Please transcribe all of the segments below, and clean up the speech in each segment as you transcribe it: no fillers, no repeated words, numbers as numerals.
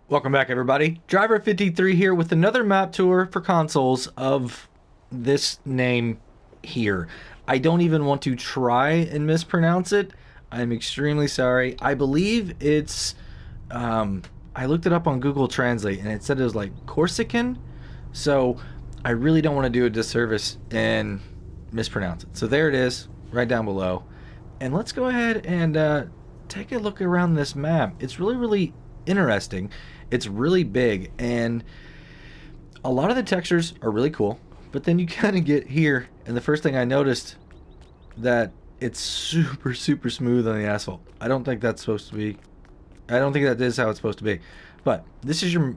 Welcome back, everybody. Driver 53 here with another map tour for consoles of this name here. I don't even want to try and mispronounce it. I'm extremely sorry. I believe it's. I looked it up on Google Translate and it said it was like Corsican. So I really don't want to do a disservice and mispronounce it. So there it is, right down below. And let's go ahead and take a look around this map. It's really, really interesting. It's really big, and a lot of the textures are really cool. But then you kind of get here, and the first thing I noticed that it's super, super smooth on the asphalt. I don't think that's supposed to be. I don't think that is how it's supposed to be. But this is your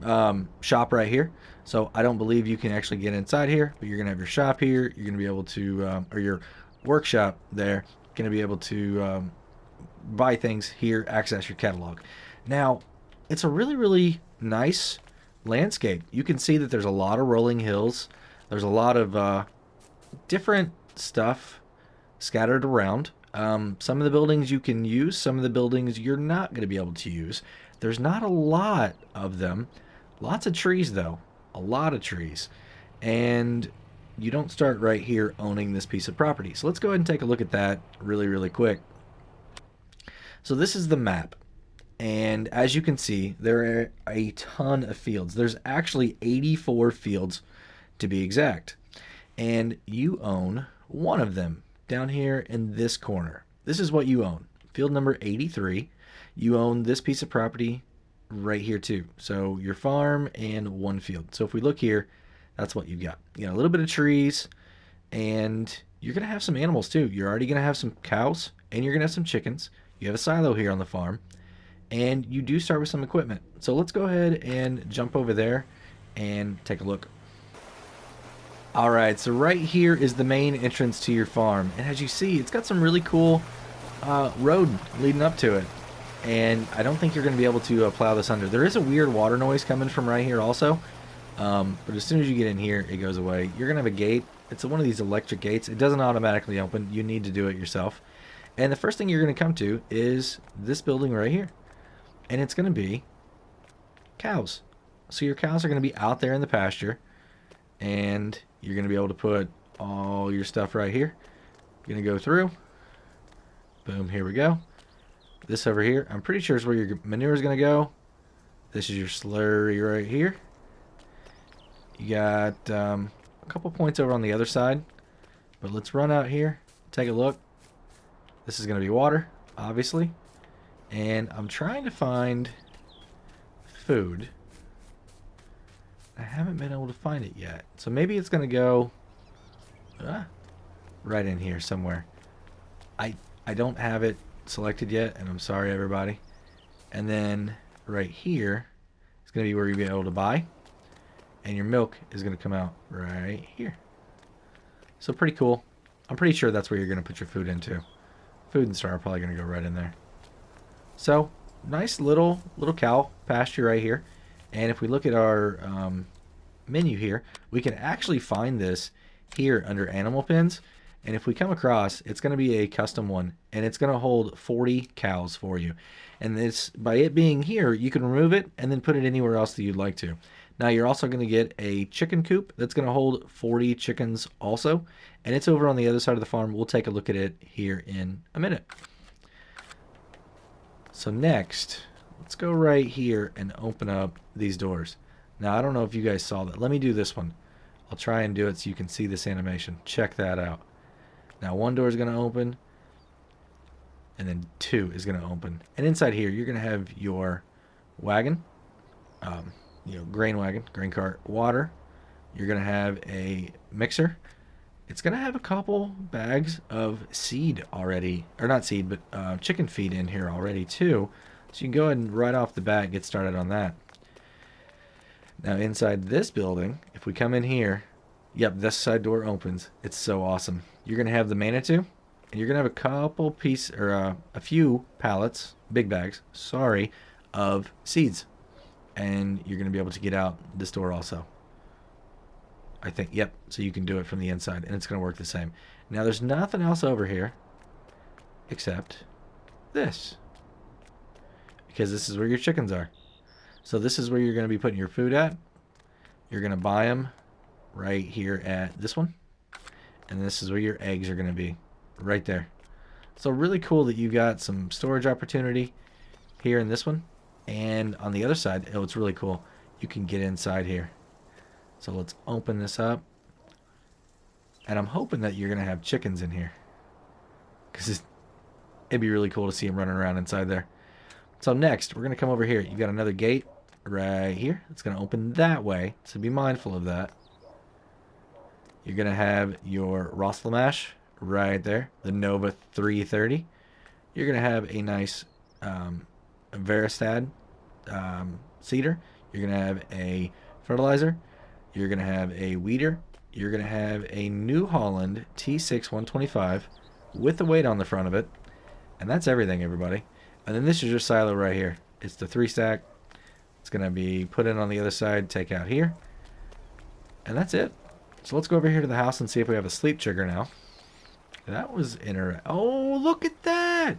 shop right here. So I don't believe you can actually get inside here, but you're gonna have your shop here. You're gonna be able to, or your workshop there. Gonna be able to buy things here, access your catalog. Now, it's a really, really nice landscape. You can see that there's a lot of rolling hills. There's a lot of different stuff scattered around. Some of the buildings you can use, some of the buildings you're not going to be able to use. There's not a lot of them. Lots of trees, though. A lot of trees. And you don't start right here owning this piece of property. So let's go ahead and take a look at that really, really quick. So this is the map. And as you can see, there are a ton of fields. There's actually 84 fields to be exact. And you own one of them down here in this corner. This is what you own. Field number 83. You own this piece of property right here too. So your farm and one field. So if we look here, that's what you've got. You got a little bit of trees, and you're going to have some animals too. You're already going to have some cows, and you're going to have some chickens. You have a silo here on the farm, and you do start with some equipment. So let's go ahead and jump over there and take a look. Alright, so right here is the main entrance to your farm. And as you see, it's got some really cool road leading up to it. And I don't think you're going to be able to plow this under. There is a weird water noise coming from right here also. But as soon as you get in here, it goes away. You're going to have a gate. It's one of these electric gates. It doesn't automatically open. You need to do it yourself. And the first thing you're going to come to is this building right here. And it's going to be cows. So your cows are going to be out there in the pasture, and you're going to be able to put all your stuff right here. You're going to go through. Boom, here we go. This over here, I'm pretty sure is where your manure is going to go. This is your slurry right here. You got a couple points over on the other side. But let's run out here, take a look. This is going to be water, obviously. And I'm trying to find food. I haven't been able to find it yet. So maybe it's going to go right in here somewhere. I don't have it selected yet, and I'm sorry, everybody. And then right here is going to be where you'll be able to buy. And your milk is going to come out right here. So pretty cool. I'm pretty sure that's where you're going to put your food into. Food and Star are probably going to go right in there. So, nice little cow pasture right here. And if we look at our menu here, we can actually find this here under animal pens. And if we come across, it's going to be a custom one. And it's going to hold 40 cows for you. And this, by it being here, you can remove it and then put it anywhere else that you'd like to. Now, you're also going to get a chicken coop that's going to hold 40 chickens also. And it's over on the other side of the farm. We'll take a look at it here in a minute. So next, let's go right here and open up these doors. Now, I don't know if you guys saw that. Let me do this one. I'll try and do it so you can see this animation. Check that out. Now, one door is going to open, and then two is going to open. And inside here, you're going to have your wagon, grain wagon, grain cart, water. You're going to have a mixer. It's going to have a couple bags of seed already, or not seed, but chicken feed in here already too. So you can go ahead and right off the bat get started on that. Now inside this building, if we come in here, yep, this side door opens. It's so awesome. You're going to have the Manitou, and you're going to have a couple a few pallets, big bags, sorry, of seeds. And you're going to be able to get out this door also. I think, yep, so you can do it from the inside, and it's going to work the same. Now, there's nothing else over here except this, because this is where your chickens are. So this is where you're going to be putting your food at. You're going to buy them right here at this one. And this is where your eggs are going to be, right there. So really cool that you got some storage opportunity here in this one. And on the other side, oh, it's really cool. You can get inside here. So let's open this up. And I'm hoping that you're going to have chickens in here, because it'd be really cool to see them running around inside there. So next, we're going to come over here. You've got another gate right here. It's going to open that way, so be mindful of that. You're going to have your Rosslamash right there, the Nova 330. You're going to have a nice Veristad seeder. You're going to have a fertilizer. You're going to have a weeder. You're going to have a New Holland T6 125 with the weight on the front of it. And that's everything, everybody. And then this is your silo right here. It's the 3-stack. It's going to be put in on the other side, take out here. And that's it. So let's go over here to the house and see if we have a sleep trigger now. That was interesting. Oh, look at that!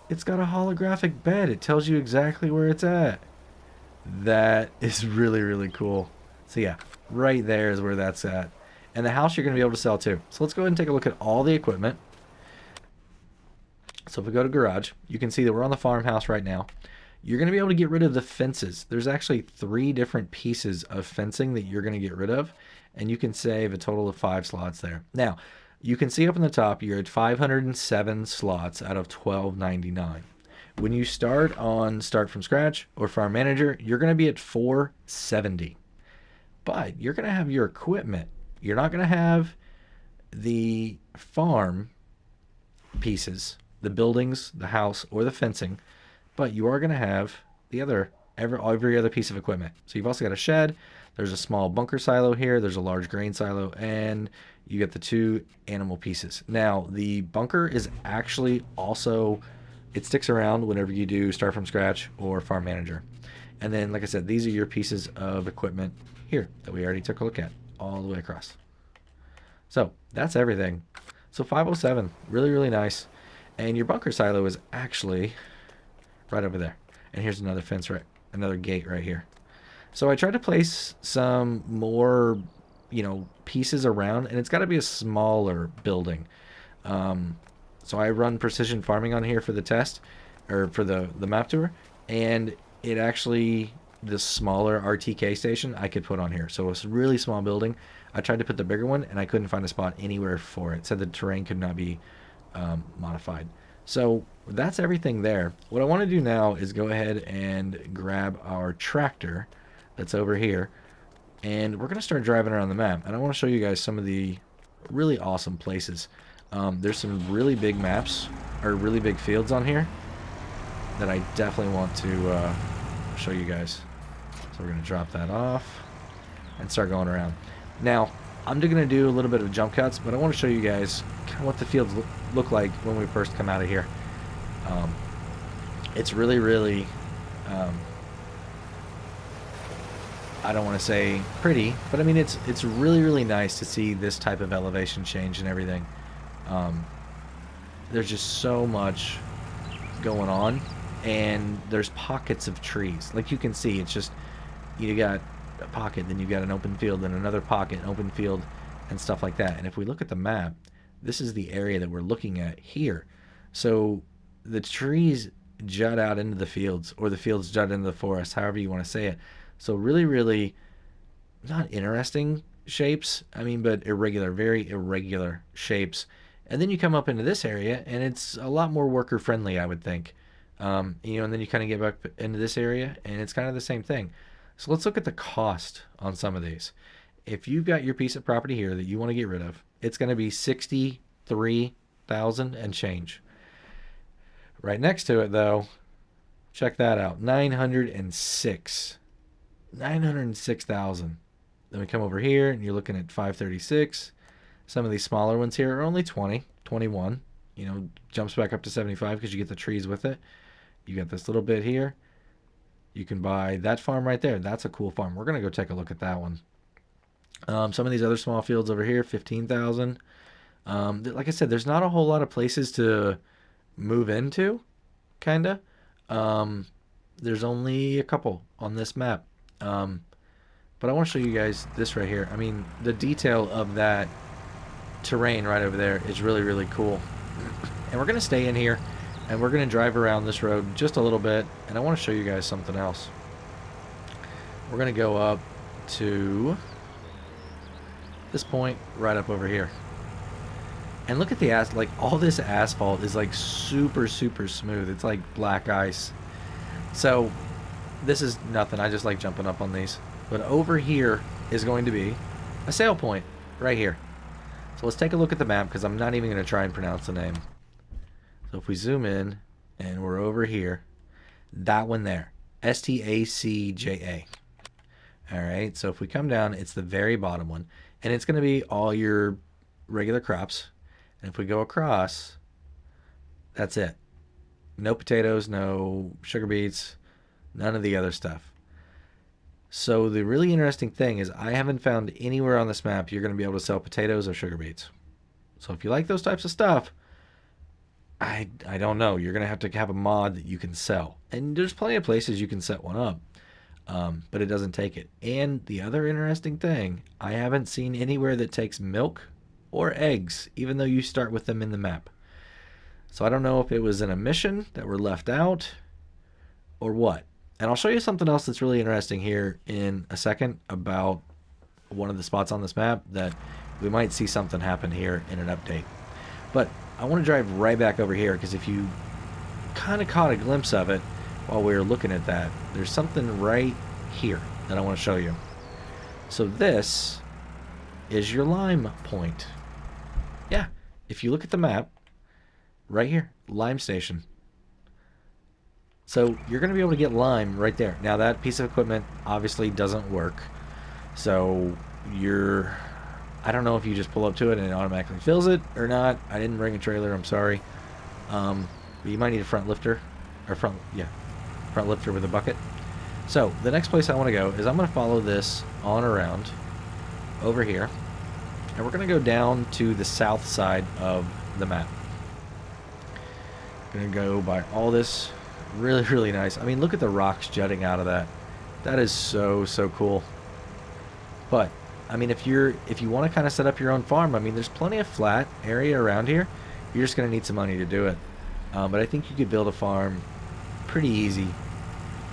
It's got a holographic bed. It tells you exactly where it's at. That is really, really cool. So yeah, right there is where that's at. And the house you're going to be able to sell too. So let's go ahead and take a look at all the equipment. So if we go to garage, you can see that we're on the farmhouse right now. You're going to be able to get rid of the fences. There's actually 3 different pieces of fencing that you're going to get rid of. And you can save a total of 5 slots there. Now, you can see up in the top, you're at 507 slots out of 1299. When you start on Start from Scratch or Farm Manager, you're going to be at 470. But you're going to have your equipment. You're not going to have the farm pieces, the buildings, the house, or the fencing, but you are going to have the other every other piece of equipment. So you've also got a shed. There's a small bunker silo here. There's a large grain silo, and you get the 2 animal pieces. Now, the bunker is actually also, it sticks around whenever you do Start from Scratch or Farm Manager. And then, like I said, these are your pieces of equipment here that we already took a look at all the way across. So that's everything. So 507, really, really nice. And your bunker silo is actually right over there. And here's another fence, right, another gate right here. So I tried to place some more, pieces around, and it's got to be a smaller building. So I run precision farming on here for the test, or for the map tour, and it actually, this smaller RTK station I could put on here. So it's a really small building. I tried to put the bigger one, and I couldn't find a spot anywhere for it. It said the terrain could not be modified. So that's everything there. What I want to do now is go ahead and grab our tractor that's over here, and we're going to start driving around the map. And I want to show you guys some of the really awesome places. There's some really big maps, or really big fields on here that I definitely want to show you guys. So we're going to drop that off and start going around. Now, I'm going to do a little bit of jump cuts, but I want to show you guys kind of what the fields look like when we first come out of here. It's really, really, I don't want to say pretty, but I mean, it's really, really nice to see this type of elevation change and everything. There's just so much going on, and there's pockets of trees. Like you can see, it's just, you got a pocket, then you've got an open field, then another pocket, open field, and stuff like that. And if we look at the map, this is the area that we're looking at here. So the trees jut out into the fields, or the fields jut into the forest, however you want to say it. So really, really not interesting shapes, I mean, but irregular, very irregular shapes. And then you come up into this area, and it's a lot more worker friendly, I would think. And then you kind of get back into this area, and it's kind of the same thing. So let's look at the cost on some of these. If you've got your piece of property here that you want to get rid of, it's going to be $63,000 and change. Right next to it, though, check that out, 906,000. Then we come over here, and you're looking at 536. Some of these smaller ones here are only 20, 21. Jumps back up to 75 because you get the trees with it. You got this little bit here. You can buy that farm right there. That's a cool farm. We're going to go take a look at that one. Some of these other small fields over here, 15,000. Like I said, there's not a whole lot of places to move into, kind of. There's only a couple on this map. But I want to show you guys this right here. I mean, the detail of that terrain right over there is really, really cool. And we're going to stay in here, and we're going to drive around this road just a little bit, and I want to show you guys something else. We're going to go up to this point right up over here. And look at the like all this asphalt is like super, super smooth. It's like black ice. So this is nothing. I just like jumping up on these. But over here is going to be a sail point right here. So let's take a look at the map, because I'm not even going to try and pronounce the name. So if we zoom in and we're over here, that one there, Stacja. All right, so if we come down, it's the very bottom one, and it's going to be all your regular crops. And if we go across, that's it. No potatoes, no sugar beets, none of the other stuff. So the really interesting thing is I haven't found anywhere on this map you're going to be able to sell potatoes or sugar beets. So if you like those types of stuff, I don't know. You're going to have a mod that you can sell. And there's plenty of places you can set one up, but it doesn't take it. And the other interesting thing, I haven't seen anywhere that takes milk or eggs, even though you start with them in the map. So I don't know if it was in a mission that were left out or what. And I'll show you something else that's really interesting here in a second about one of the spots on this map that we might see something happen here in an update. But I want to drive right back over here, because if you kind of caught a glimpse of it while we were looking at that, there's something right here that I want to show you. So this is your lime point. Yeah, if you look at the map, right here, lime station. So you're going to be able to get lime right there. Now that piece of equipment obviously doesn't work. So I don't know if you just pull up to it and it automatically fills it or not. I didn't bring a trailer, I'm sorry. But you might need a front lifter, or front lifter with a bucket. So the next place I want to go is I'm going to follow this on around over here. And we're going to go down to the south side of the map. Going to go by all this. Really, really nice. I mean, look at the rocks jutting out of that. That is so, so cool. But, I mean, if you want to kind of set up your own farm, I mean, there's plenty of flat area around here. You're just going to need some money to do it. But I think you could build a farm pretty easy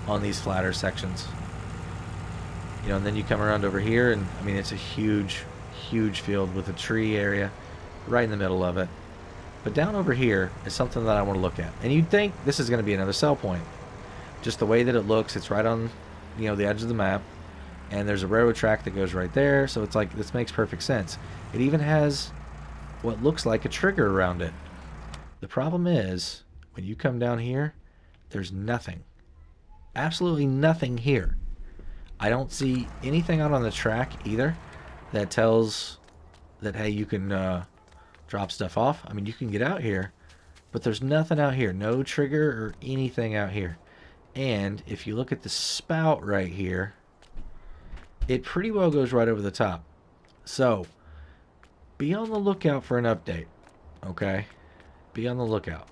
on these flatter sections. You know, and then you come around over here, and, I mean, it's a huge, huge field with a tree area right in the middle of it. But down over here is something that I want to look at. And you'd think this is going to be another sell point. Just the way that it looks, it's right on, you know, the edge of the map. And there's a railroad track that goes right there. So it's like, this makes perfect sense. It even has what looks like a trigger around it. The problem is, when you come down here, there's nothing. Absolutely nothing here. I don't see anything out on the track either that tells that, hey, you can drop stuff off. I mean, you can get out here, but there's nothing out here. No trigger or anything out here. And if you look at the spout right here, it pretty well goes right over the top. So be on the lookout for an update. Okay? Be on the lookout.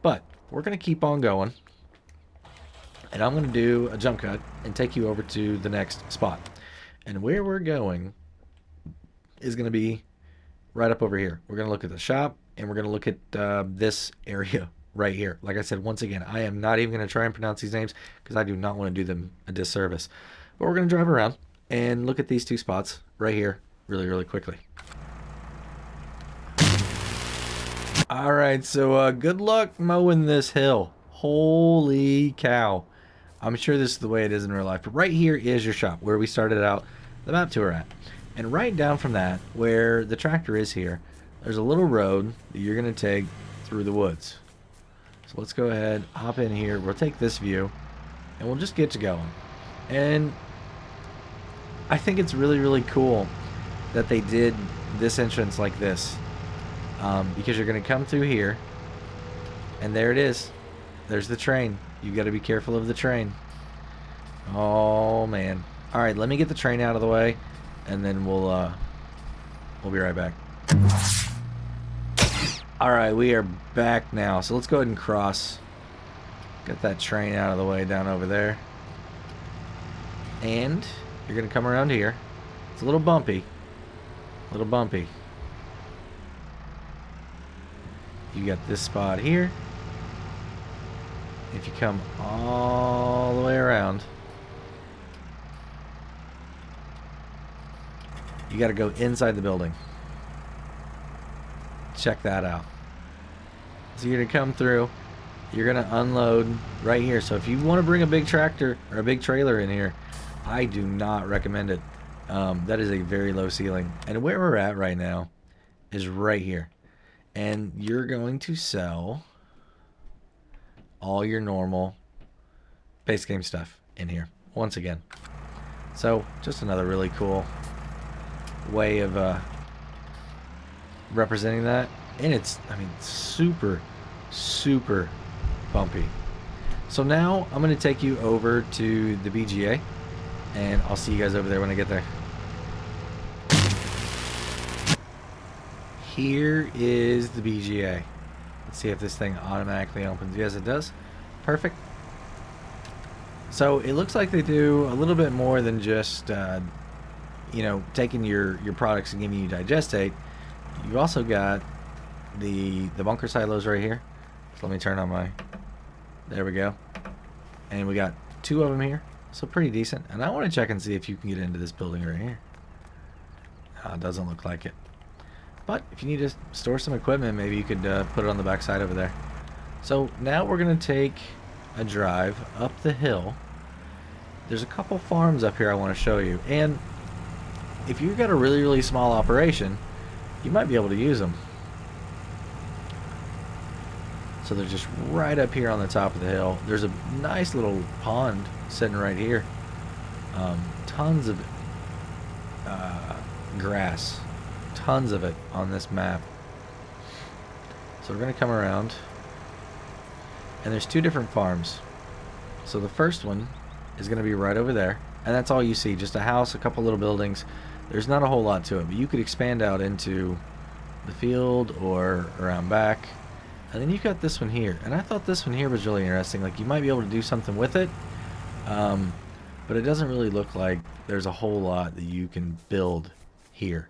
But we're going to keep on going. And I'm going to do a jump cut and take you over to the next spot. And where we're going is going to be right up over here. We're going to look at the shop, and we're going to look at this area right here. Like I said, once again, I am not even going to try and pronounce these names because I do not want to do them a disservice. But we're going to drive around and look at these two spots right here really, really quickly. All right, so good luck mowing this hill. Holy cow. I'm sure this is the way it is in real life. But right here is your shop where we started out the map tour at. And right down from that, where the tractor is here, there's a little road that you're going to take through the woods. So let's go ahead, hop in here. We'll take this view, and we'll just get to going. And I think it's really, really cool that they did this entrance like this. Because you're going to come through here, and there it is. There's the train. You've got to be careful of the train. Oh, man. All right, let me get the train out of the way. And then we'll be right back. All right, we are back now. So let's go ahead and cross Get that train out of the way down over there. And you're going to come around here. It's a little bumpy. A little bumpy. You got this spot here. If you come all the way around, you got to go inside the building. Check that out. So you're going to come through. You're going to unload right here. So if you want to bring a big tractor or a big trailer in here, I do not recommend it. That is a very low ceiling. And where we're at right now is right here. And you're going to sell all your normal base game stuff in here once again. So just another really cool way of representing that. And it's, I mean, super bumpy. So now I'm going to take you over to the BGA, and I'll see you guys over there when I get there. Here is the BGA. Let's see if this thing automatically opens. Yes, it does. Perfect. So it looks like they do a little bit more than just you know, taking your products and giving you digestate. You also got the bunker silos right here. So let me turn on my, there we go. And we got 2 of them here, so pretty decent. And I want to check and see if you can get into this building right here. It doesn't look like it. But if you need to store some equipment, maybe you could put it on the back side over there. So now we're going to take a drive up the hill. There's a couple farms up here I want to show you. And if you've got a really small operation, you might be able to use them. So they're just right up here on the top of the hill. There's a nice little pond sitting right here. Tons of grass. Tons of it on this map. So we're going to come around. And there's 2 different farms. So the first one is going to be right over there. And that's all you see. Just a house, a couple little buildings. There's not a whole lot to it. But you could expand out into the field or around back. And then you've got this one here. And I thought this one here was really interesting. Like, you might be able to do something with it. But it doesn't really look like there's a whole lot that you can build here.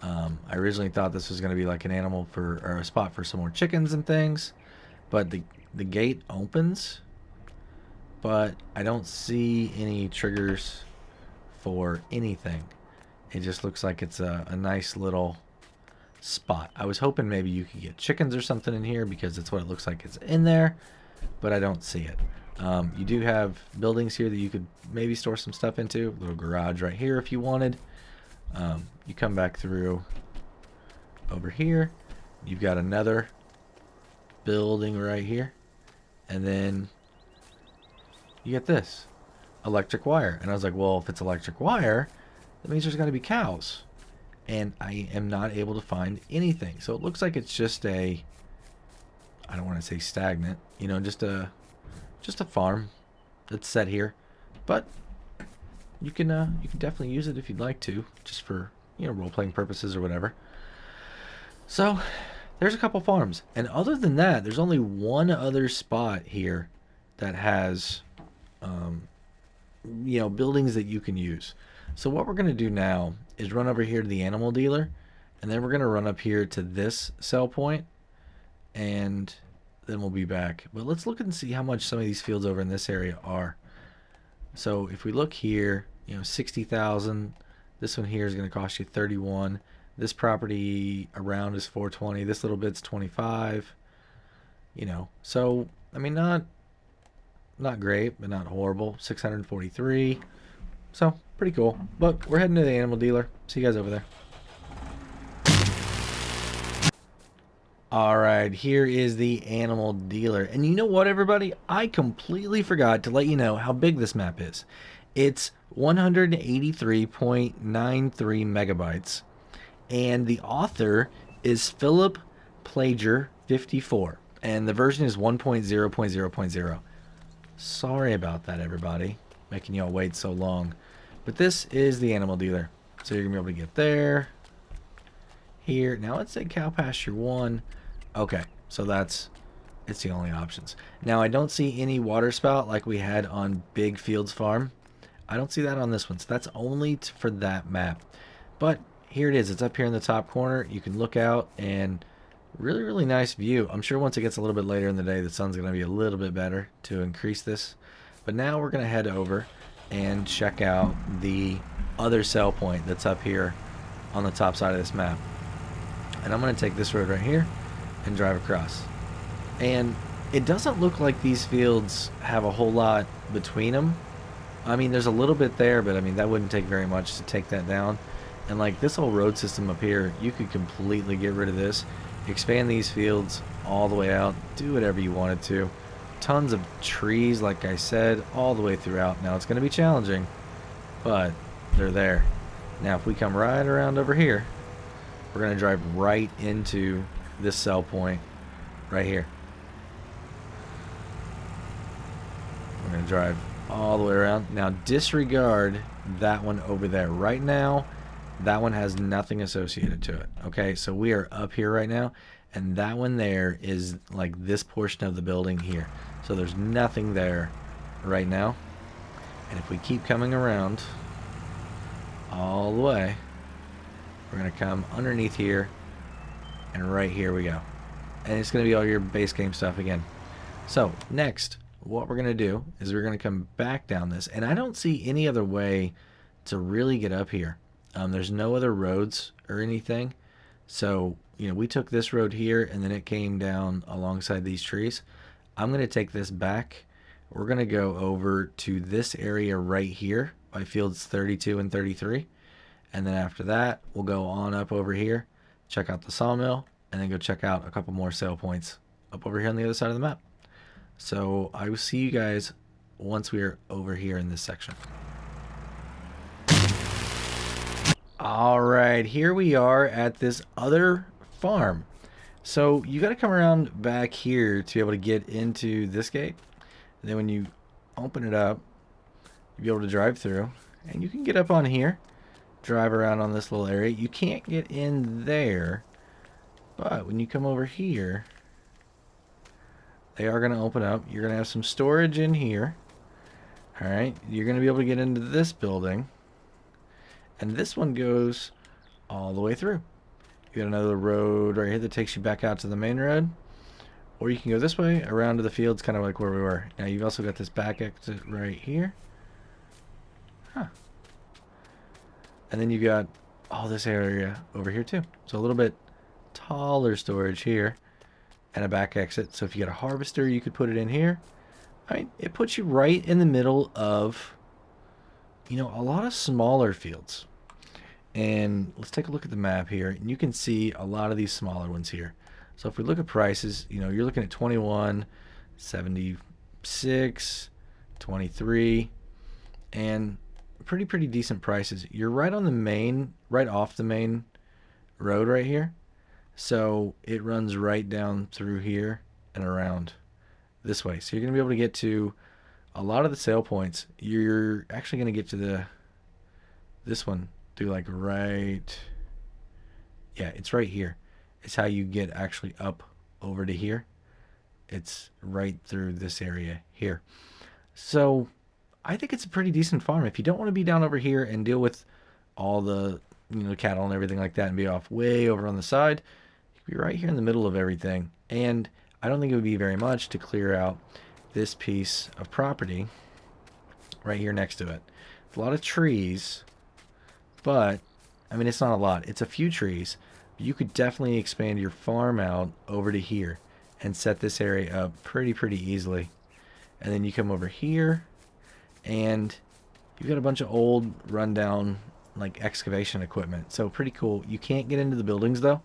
I originally thought this was going to be like an animal for, or a spot for some more chickens and things. But the gate opens. But I don't see any triggers for anything. It just looks like it's a nice little spot. I was hoping maybe you could get chickens or something in here because that's what it looks like it's in there, but I don't see it. You do have buildings here that you could maybe store some stuff into. A little garage right here if you wanted. You come back through over here. You've got another building right here. And then you get this. Electric wire. And I was like, well, if it's electric wire, that means there's got to be cows. And I am not able to find anything. So it looks like it's just a, I don't want to say stagnant, you know, just a farm that's set here. But you can definitely use it if you'd like to, just for, you know, role-playing purposes or whatever. So there's a couple farms. And other than that, there's only one other spot here that has, you know, buildings that you can use. So what we're going to do now is run over here to the animal dealer, and then we're going to run up here to this sell point, and then we'll be back. But let's look and see how much some of these fields over in this area are. So if we look here, you know, 60,000. This one here is going to cost you 31. This property around is 420. This little bit's 25. You know, so I mean, not great, but not horrible. 643. So pretty cool. But we're heading to the animal dealer. See you guys over there. Alright, here is the animal dealer. And you know what, everybody? I completely forgot to let you know how big this map is. It's 183.93 megabytes. And the author is Filip Plajer 54. And the version is 1.0.0.0. Sorry about that, everybody. Making y'all wait so long. But this is the animal dealer. So you're going to be able to get there. Here. Now let's say cow pasture 1. Okay. So that's It's the only options. Now, I don't see any water spout like we had on Big Fields Farm. I don't see that on this one, so that's only for that map. But here it is. It's up here in the top corner. You can look out and really, really nice view. I'm sure once it gets a little bit later in the day, the sun's going to be a little bit better to increase this. But now we're going to head over and check out the other sell point that's up here on the top side of this map. And I'm going to take this road right here and drive across. And it doesn't look like these fields have a whole lot between them. I mean, there's a little bit there, but I mean, that wouldn't take very much to take that down. And like this whole road system up here, you could completely get rid of this, expand these fields all the way out, do whatever you wanted to. Tons of trees, like I said, all the way throughout. Now, it's going to be challenging, but they're there. Now, if we come right around over here, we're going to drive right into this sell point right here. We're going to drive all the way around. Now, disregard that one over there. Right now, that one has nothing associated to it. Okay, so we are up here right now, and that one there is like this portion of the building here. So there's nothing there right now. And if we keep coming around all the way, we're going to come underneath here, and right here we go. And it's going to be all your base game stuff again. So next, what we're going to do is we're going to come back down this. And I don't see any other way to really get up here. There's no other roads or anything. So, you know, we took this road here, and then it came down alongside these trees. I'm going to take this back. We're going to go over to this area right here by fields 32 and 33. And then after that, we'll go on up over here, check out the sawmill, and then go check out a couple more sale points up over here on the other side of the map. So I will see you guys once we are over here in this section. All right, here we are at this other farm. So you got to come around back here to be able to get into this gate. And then when you open it up, you'll be able to drive through, and you can get up on here, drive around on this little area. You can't get in there, but when you come over here, they are going to open up. You're going to have some storage in here. All right, you're going to be able to get into this building, and this one goes all the way through. You got another road right here that takes you back out to the main road, or you can go this way around to the fields, kind of like where we were. Now you've also got this back exit right here. And then you got all this area over here too. So a little bit taller storage here and a back exit. So if you got a harvester, you could put it in here. I mean, it puts you right in the middle of, you know, a lot of smaller fields. And let's take a look at the map here, and you can see a lot of these smaller ones here. So if we look at prices, you know, you're looking at 21, 76, 23, and pretty decent prices. You're right on the main, right off the main road right here. So it runs right down through here and around this way. So you're going to be able to get to a lot of the sale points. You're actually going to get to this one through like right, yeah, it's right here. It's how you get actually up over to here. It's right through this area here. So I think it's a pretty decent farm. If you don't want to be down over here and deal with all the, you know, cattle and everything like that and be off way over on the side, you can be right here in the middle of everything. And I don't think it would be very much to clear out this piece of property right here next to it. It's a lot of trees, but I mean, it's not a lot. It's a few trees. You could definitely expand your farm out over to here and set this area up pretty easily. And then you come over here, and you've got a bunch of old rundown like excavation equipment. So pretty cool. You can't get into the buildings though,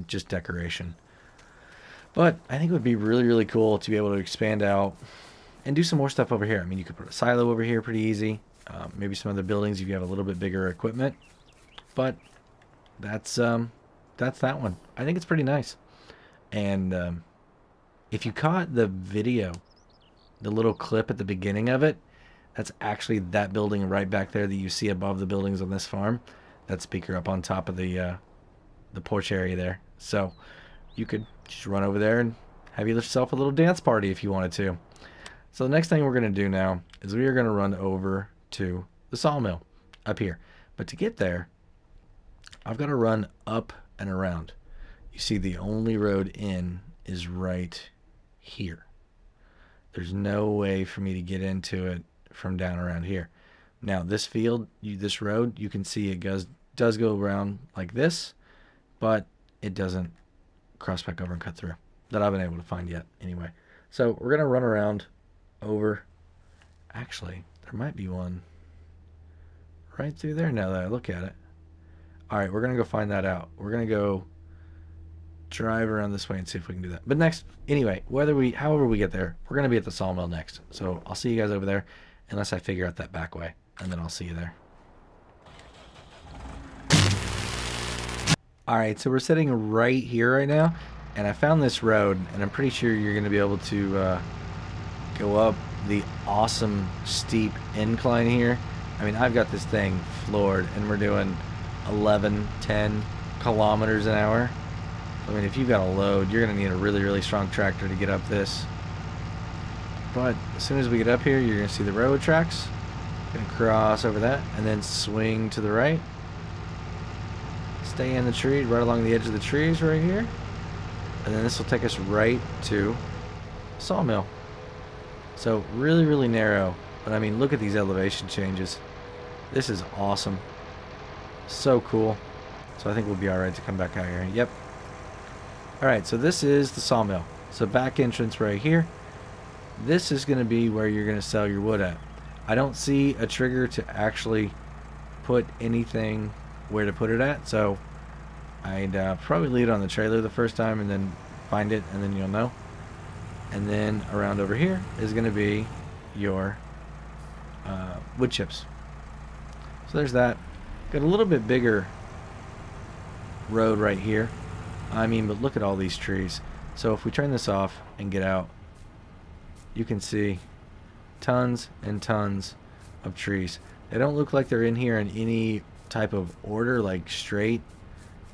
just decoration. But I think it would be really cool to be able to expand out and do some more stuff over here. I mean, you could put a silo over here pretty easy. Maybe some other buildings if you have a little bit bigger equipment. But that's that one. I think it's pretty nice. And if you caught the video, the little clip at the beginning of it, that's actually that building right back there that you see above the buildings on this farm. That speaker up on top of the porch area there. So you could just run over there and have yourself a little dance party if you wanted to. So the next thing we're going to do now is we are going to run over to the sawmill up here. But to get there, I've got to run up and around. You see the only road in is right here. There's no way for me to get into it from down around here. Now this field, this road, you can see it does go around like this, but it doesn't cross back over and cut through that I've been able to find yet anyway. So we're going to run around over. Actually, there might be one right through there now that I look at it. All right, we're going to go find that out. We're going to go drive around this way and see if we can do that. But next, anyway, however we get there, we're going to be at the sawmill next. So I'll see you guys over there unless I figure out that back way, and then I'll see you there. All right, so we're sitting right here right now, and I found this road, and I'm pretty sure you're going to be able to go up the awesome steep incline here. I mean, I've got this thing floored, and we're doing 11, 10 kilometers an hour. I mean, if you've got a load, you're going to need a really, really strong tractor to get up this. But as soon as we get up here, you're going to see the railroad tracks. Going to cross over that, and then swing to the right. Stay in the tree, right along the edge of the trees right here. And then this will take us right to Sawmill. So really, really narrow. But I mean, look at these elevation changes. This is awesome. So cool. So I think we'll be alright to come back out here. Yep. Alright, so this is the sawmill. So back entrance right here. This is going to be where you're going to sell your wood at. I don't see a trigger to actually put anything where to put it at. So I'd probably leave it on the trailer the first time and then find it, and then you'll know. And then around over here is going to be your wood chips. So there's that. Got a little bit bigger road right here. I mean, but look at all these trees. So if we turn this off and get out, you can see tons and tons of trees. They don't look like they're in here in any type of order, like straight.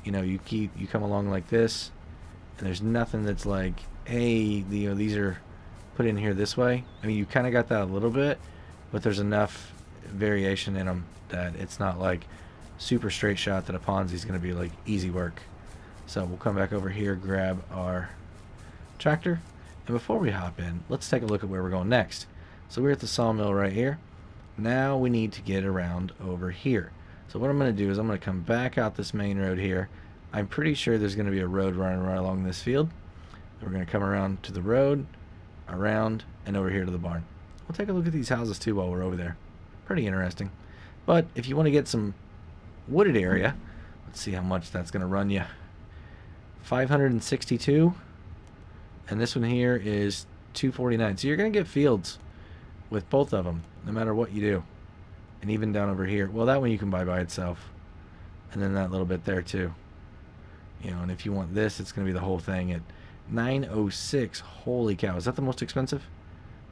You know, you come along like this, and there's nothing that's like, hey, these are put in here this way. I mean, you kind of got that a little bit, but there's enough variation in them that it's not like super straight shot that a Ponzi's going to be like easy work. So we'll come back over here, grab our tractor, and before we hop in, let's take a look at where we're going next. So we're at the sawmill right here. Now we need to get around over here. So what I'm going to do is I'm going to come back out this main road here. I'm pretty sure there's going to be a road running right along this field. We're going to come around to the road, around, and over here to the barn. We'll take a look at these houses too while we're over there. Pretty interesting. But if you want to get some wooded area, let's see how much that's going to run you. 562, and this one here is 249. So you're going to get fields with both of them, no matter what you do. And even down over here, well, that one you can buy by itself, and then that little bit there too. You know, and if you want this, it's going to be the whole thing at 906. Holy cow! Is that the most expensive?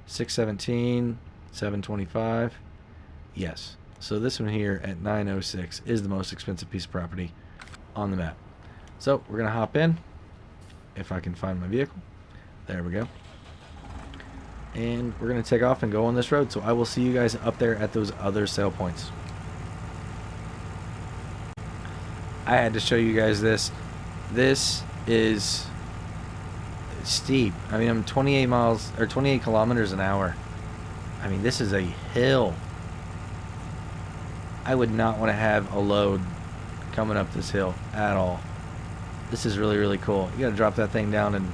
617, 725. Yes. So this one here at 906 is the most expensive piece of property on the map. So we're gonna hop in, if I can find my vehicle. There we go. And we're gonna take off and go on this road. So I will see you guys up there at those other sale points. I had to show you guys this. This is steep. I mean, I'm 28 kilometers an hour. I mean, this is a hill. I would not want to have a load coming up this hill at all. This is really, really cool. You gotta drop that thing down in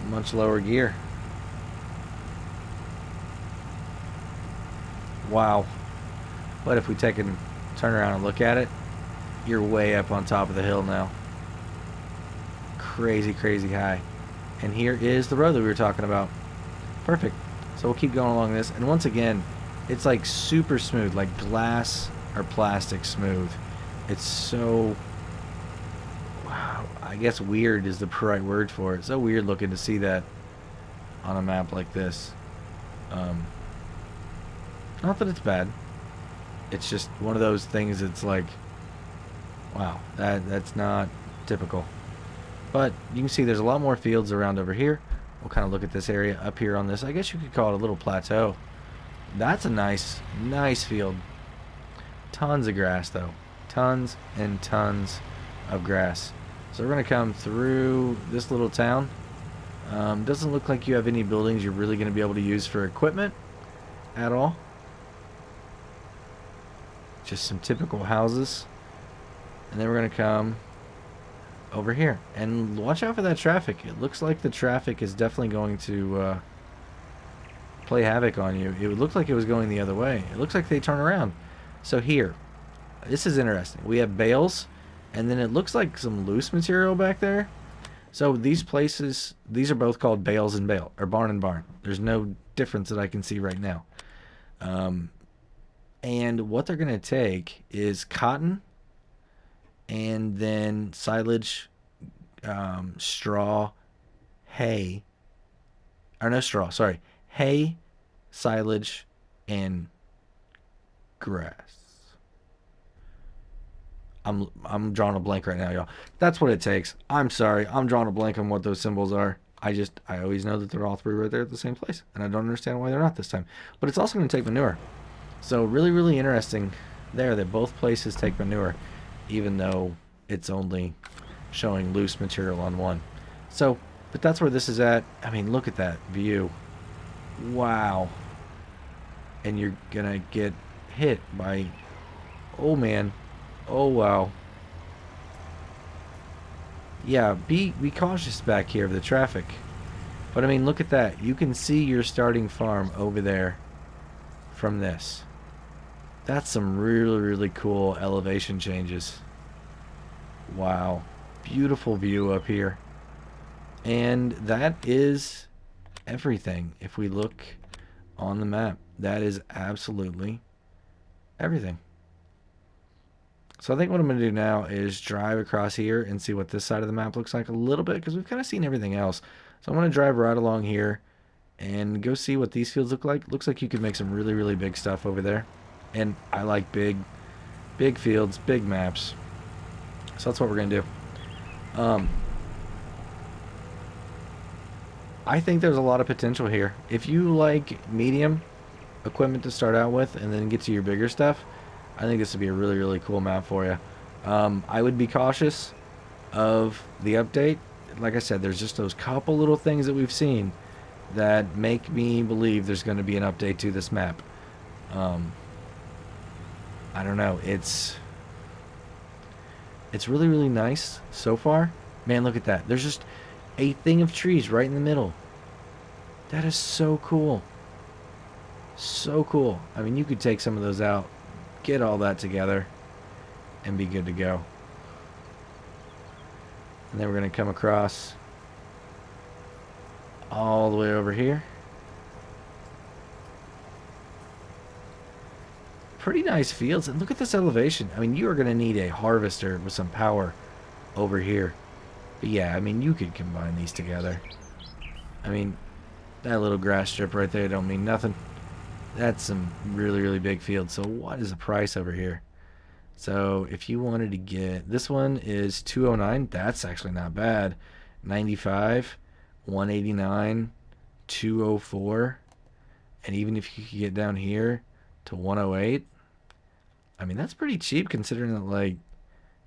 a much lower gear. Wow. But if we take and turn around and look at it, you're way up on top of the hill now. Crazy, crazy high. And here is the road that we were talking about. Perfect. So we'll keep going along this. And once again, it's like super smooth, like glass or plastic smooth. It's so... wow, I guess weird is the right word for it. So weird looking to see that on a map like this. Not that it's bad. It's just one of those things that's like, wow, that's not typical. But you can see there's a lot more fields around over here. We'll kind of look at this area up here on this. I guess you could call it a little plateau. That's a nice, nice field. Tons of grass, though. Tons and tons of grass. So we're going to come through this little town. Doesn't look like you have any buildings you're really going to be able to use for equipment at all. Just some typical houses. And then we're going to come over here. And watch out for that traffic. It looks like the traffic is definitely going to play havoc on you. It would look like it was going the other way. It looks like they turn around. So here, this is interesting. We have bales, and then it looks like some loose material back there. So these places, these are both called bales and bale, or barn and barn. There's no difference that I can see right now. And what they're going to take is cotton, and then silage, straw, hay, or no straw, sorry, hay, silage, and grass. I'm drawing a blank right now, y'all. That's what it takes. I'm sorry. I'm drawing a blank on what those symbols are. I always know that they're all three right there at the same place, and I don't understand why they're not this time. But it's also going to take manure. So really, really interesting there that both places take manure, even though it's only showing loose material on one. So, but that's where this is at. I mean, look at that view. Wow. And you're going to get hit by, oh man, oh wow. Yeah, be cautious back here of the traffic. But I mean, look at that. You can see your starting farm over there from this. That's some really, really cool elevation changes. Wow. Beautiful view up here. And that is everything. If we look on the map, that is absolutely everything. So I think what I'm going to do now is drive across here and see what this side of the map looks like a little bit, because we've kind of seen everything else. So I'm going to drive right along here and go see what these fields look like. Looks like you could make some really, really big stuff over there. And I like big fields, big maps. So that's what we're going to do. I think there's a lot of potential here. If you like medium equipment to start out with and then get to your bigger stuff, I think this would be a really, really cool map for you. I would be cautious of the update. Like I said, there's just those couple little things that we've seen that make me believe there's going to be an update to this map. I don't know. It's really, really nice so far. Man, look at that. There's just a thing of trees right in the middle. That is so cool. So cool. I mean, you could take some of those out, get all that together, and be good to go. And then we're going to come across all the way over here. Pretty nice fields. And look at this elevation. I mean, you are going to need a harvester with some power over here. But yeah, I mean, you could combine these together. I mean, that little grass strip right there don't mean nothing. That's some really, really big fields. So what is the price over here? So if you wanted to get, this one is 209. That's actually not bad. 95, 189, 204. And even if you could get down here to 108, I mean, that's pretty cheap considering that, like,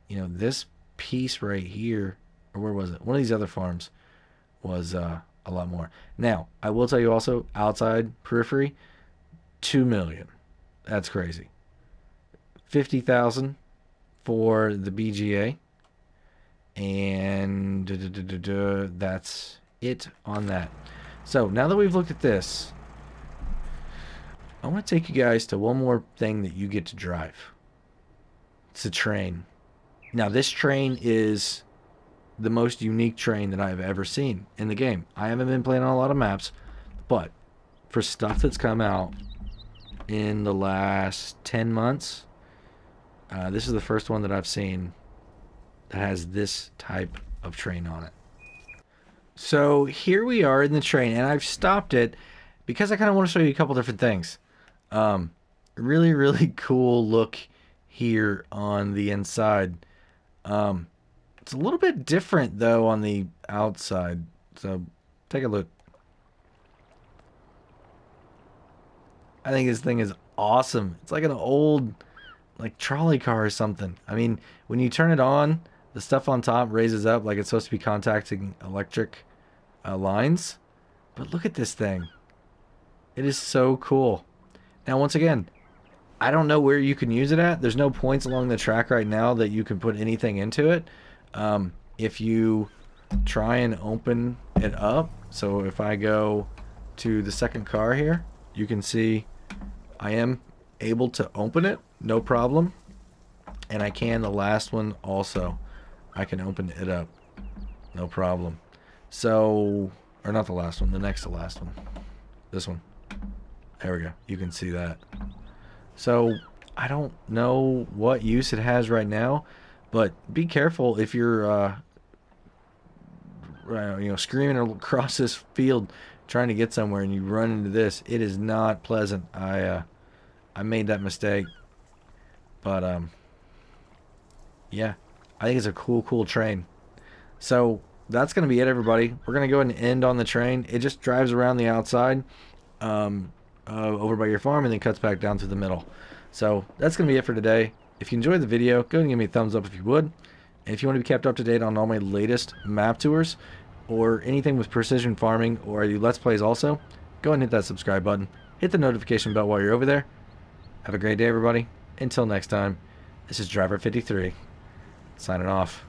you know, this piece right here, or where was it? One of these other farms was a lot more. Now, I will tell you also, outside periphery, 2 million. That's crazy. 50,000 for the BGA, and that's it on that. So now that we've looked at this, I want to take you guys to one more thing that you get to drive. It's a train. Now this train is the most unique train that I've ever seen in the game. I haven't been playing on a lot of maps, but for stuff that's come out in the last 10 months, this is the first one that I've seen that has this type of train on it. So here we are in the train, and I've stopped it because I kind of want to show you a couple different things. Really, really cool look here on the inside. It's a little bit different though on the outside. So take a look. I think this thing is awesome. It's like an old like trolley car or something. I mean, when you turn it on, the stuff on top raises up like it's supposed to be contacting electric lines. But look at this thing. It is so cool. Now, once again, I don't know where you can use it at. There's no points along the track right now that you can put anything into it. If you try and open it up, so if I go to the second car here, you can see I am able to open it, no problem. And I can the last one also. I can open it up, no problem. So, or not the last one, the next to last one. This one. There we go. You can see that. So, I don't know what use it has right now, but be careful if you're, screaming across this field trying to get somewhere and you run into this. It is not pleasant. I made that mistake, but yeah, I think it's a cool train. So that's gonna be it, everybody. We're gonna go ahead and end on the train. It just drives around the outside, over by your farm, and then cuts back down through the middle. So that's gonna be it for today. If you enjoyed the video, go ahead and give me a thumbs up if you would. And if you want to be kept up to date on all my latest map tours or anything with precision farming, or I do let's plays also, go ahead and hit that subscribe button. Hit the notification bell while you're over there. Have a great day, everybody. Until next time, this is Driver 53 signing off.